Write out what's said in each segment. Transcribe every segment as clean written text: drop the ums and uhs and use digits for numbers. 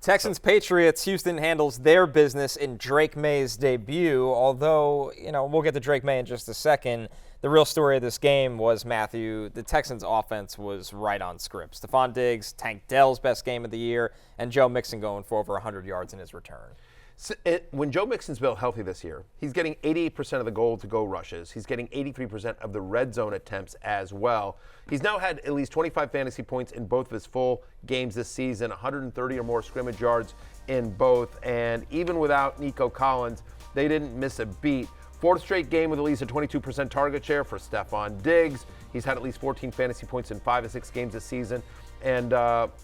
Texans-Patriots, Houston handles their business in Drake Maye's debut, although, we'll get to Drake Maye in just a second. The real story of this game was, Matthew, the Texans' offense was right on script. Stephon Diggs, Tank Dell's best game of the year, and Joe Mixon going for over 100 yards in his return. So when Joe Mixon's built healthy this year, he's getting 88% of the goal-to-go rushes. He's getting 83% of the red zone attempts as well. He's now had at least 25 fantasy points in both of his full games this season, 130 or more scrimmage yards in both. And even without Nico Collins, they didn't miss a beat. Fourth straight game with at least a 22% target share for Stephon Diggs. He's had at least 14 fantasy points in 5 of 6 games this season. And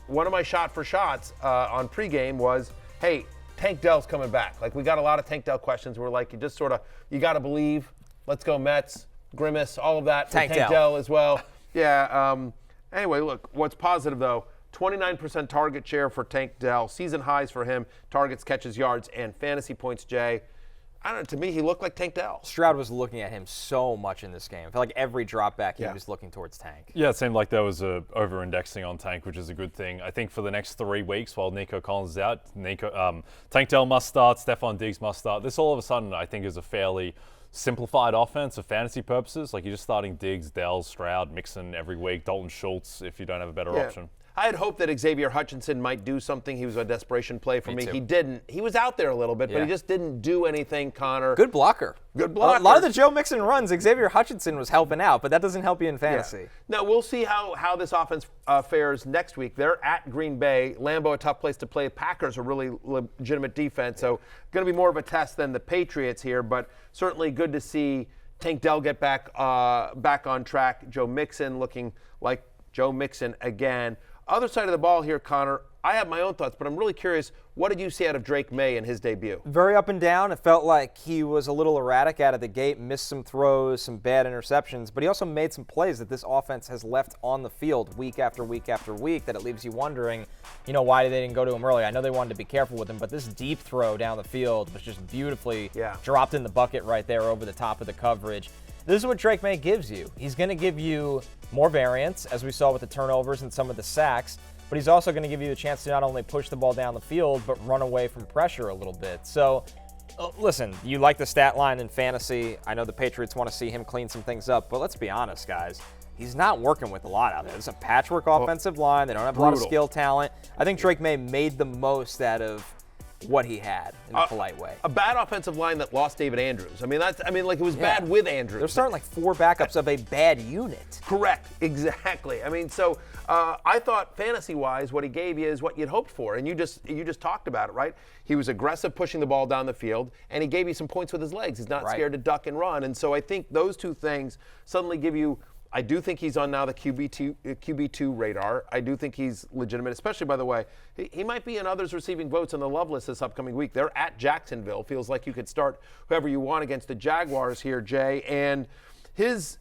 one of my shot-for-shots on pregame was, hey, Tank Dell's coming back. Like, we got a lot of Tank Dell questions. We're like, you got to believe. Let's go Mets, Grimace, all of that for Tank Dell as well. Yeah. Anyway, look, what's positive, though, 29% target share for Tank Dell. Season highs for him, targets, catches, yards, and fantasy points, Jay. I don't know, to me, he looked like Tank Dell. Stroud was looking at him so much in this game. I feel like every drop back, he was looking towards Tank. Yeah, it seemed like there was a over-indexing on Tank, which is a good thing. I think for the next 3 weeks, while Nico Collins is out, Tank Dell must start, Stephon Diggs must start. This all of a sudden, I think, is a fairly simplified offense for fantasy purposes. Like, you're just starting Diggs, Dell, Stroud, Mixon every week, Dalton Schultz if you don't have a better option. I had hoped that Xavier Hutchinson might do something. He was a desperation play for me. He didn't. He was out there a little bit, but he just didn't do anything, Connor. Good blocker. Good blocker. A lot of the Joe Mixon runs, Xavier Hutchinson was helping out, but that doesn't help you in fantasy. Yeah. Now, we'll see how this offense fares next week. They're at Green Bay. Lambeau, a tough place to play. Packers are really legitimate defense, so going to be more of a test than the Patriots here, but certainly good to see Tank Dell get back on track. Joe Mixon looking like Joe Mixon again. Other side of the ball here, Connor, I have my own thoughts, but I'm really curious, what did you see out of Drake Maye in his debut? Very up and down. It felt like he was a little erratic out of the gate, missed some throws, some bad interceptions, but he also made some plays that this offense has left on the field week after week after week that it leaves you wondering, why they didn't go to him early. I know they wanted to be careful with him, but this deep throw down the field was just beautifully dropped in the bucket right there over the top of the coverage. This is what Drake Maye gives you. He's going to give you more variance, as we saw with the turnovers and some of the sacks, but he's also going to give you a chance to not only push the ball down the field, but run away from pressure a little bit. So, listen, you like the stat line in fantasy. I know the Patriots want to see him clean some things up, but let's be honest, guys. He's not working with a lot out there. It's a patchwork offensive line. They don't have a lot of skill talent. I think Drake Maye made the most out of what he had in a polite way. A bad offensive line that lost David Andrews. It was bad with Andrews. They're starting like 4 backups of a bad unit. Correct, exactly. So I thought fantasy-wise, what he gave you is what you'd hoped for, and you just talked about it, right? He was aggressive pushing the ball down the field, and he gave you some points with his legs. He's not scared to duck and run, and so I think those two things suddenly give you. I do think he's on now the QB2 radar. I do think he's legitimate, especially, by the way, he might be in others receiving votes on the love list this upcoming week. They're at Jacksonville. Feels like you could start whoever you want against the Jaguars here, Jay. And his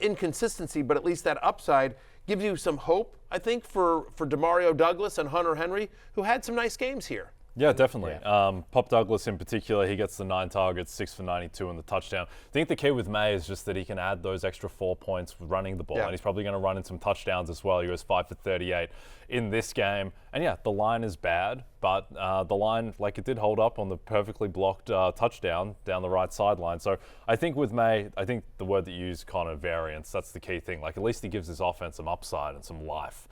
inconsistency, but at least that upside, gives you some hope, I think, for Demario Douglas and Hunter Henry, who had some nice games here. Yeah, definitely. Pop Douglas in particular, he gets the 9 targets, 6 for 92 and the touchdown. I think the key with Maye is just that he can add those extra 4 points running the ball, and he's probably going to run in some touchdowns as well. He was 5 for 38 in this game. And yeah, the line is bad, but the line, it did hold up on the perfectly blocked touchdown down the right sideline. So I think with Maye, I think the word that you used, Connor, variance, that's the key thing. At least he gives his offense some upside and some life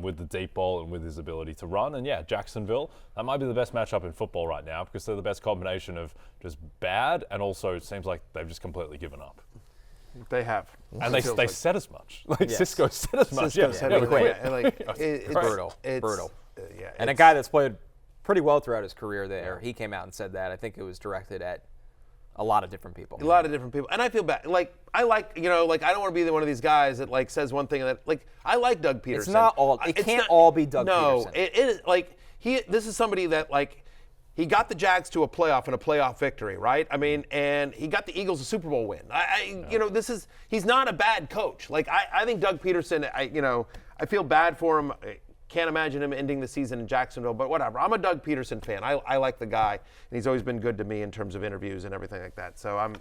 with the deep ball and with his ability to run. And yeah, Jacksonville, that might be the best matchup in football right now because they're the best combination of just bad and also it seems like they've just completely given up. They have. And they said as much. Cisco said as much. Cisco said it. Quit. It's brutal. Brutal. And a guy that's played pretty well throughout his career there, he came out and said that. I think it was directed at a lot of different people. And I feel bad. I don't want to be one of these guys that says one thing and that I like Doug Peterson. It's not all. It can't all be Doug Peterson. No, it is this is somebody that he got the Jags to a playoff and a playoff victory, right? And he got the Eagles a Super Bowl win. He's not a bad coach. I think Doug Peterson, I feel bad for him. I can't imagine him ending the season in Jacksonville, but whatever. I'm a Doug Peterson fan. I like the guy, and he's always been good to me in terms of interviews and everything like that. So I'm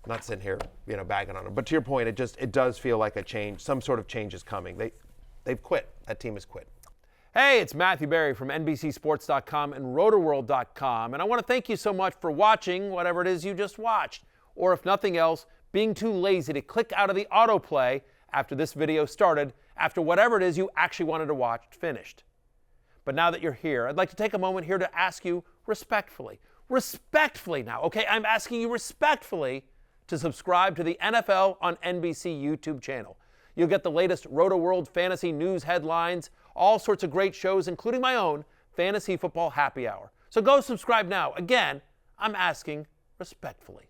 not sitting here, bagging on him. But to your point, it does feel like a change, some sort of change is coming. They've quit. That team has quit. Hey, it's Matthew Berry from NBCSports.com and RotorWorld.com, and I want to thank you so much for watching whatever it is you just watched, or if nothing else, being too lazy to click out of the autoplay after this video started, after whatever it is you actually wanted to watch finished. But now that you're here, I'd like to take a moment here to ask you respectfully now, okay? I'm asking you respectfully to subscribe to the NFL on NBC YouTube channel. You'll get the latest Roto-World fantasy news headlines, all sorts of great shows, including my own Fantasy Football Happy Hour. So go subscribe now. Again, I'm asking respectfully.